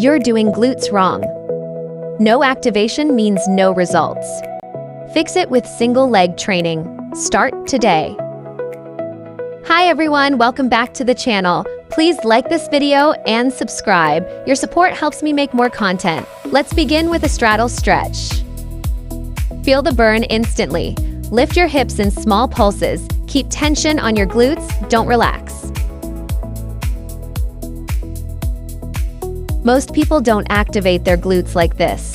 You're doing glutes wrong. No activation means no results. Fix it with single leg training. Start today. Hi everyone, welcome back to the channel. Please like this video and subscribe. Your support helps me make more content. Let's begin with a straddle stretch. Feel the burn instantly. Lift your hips in small pulses. Keep tension on your glutes, don't relax. Most people don't activate their glutes like this.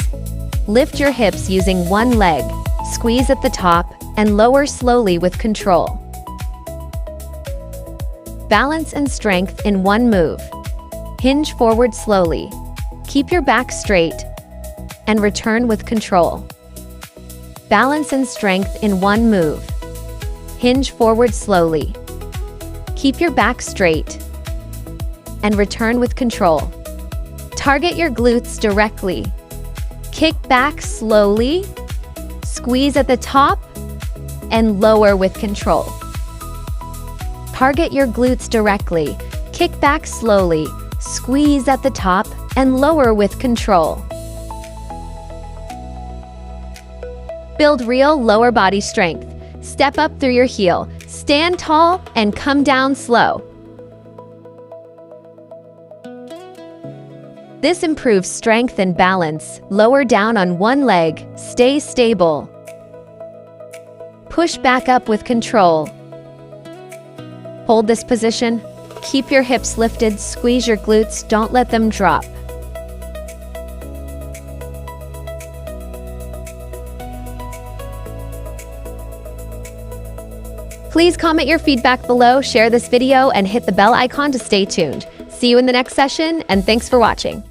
Lift your hips using one leg, squeeze at the top, and lower slowly with control. Balance and strength in one move. Hinge forward slowly. Keep your back straight, and return with control. Balance and strength in one move. Hinge forward slowly. Keep your back straight, and return with control. Target your glutes directly. Kick back slowly, squeeze at the top, and lower with control. Target your glutes directly. Kick back slowly, squeeze at the top, and lower with control. Build real lower body strength. Step up through your heel. Stand tall and come down slow. This improves strength and balance. Lower down on one leg. Stay stable. Push back up with control. Hold this position. Keep your hips lifted. Squeeze your glutes. Don't let them drop. Please comment your feedback below, share this video, and hit the bell icon to stay tuned. See you in the next session, and thanks for watching.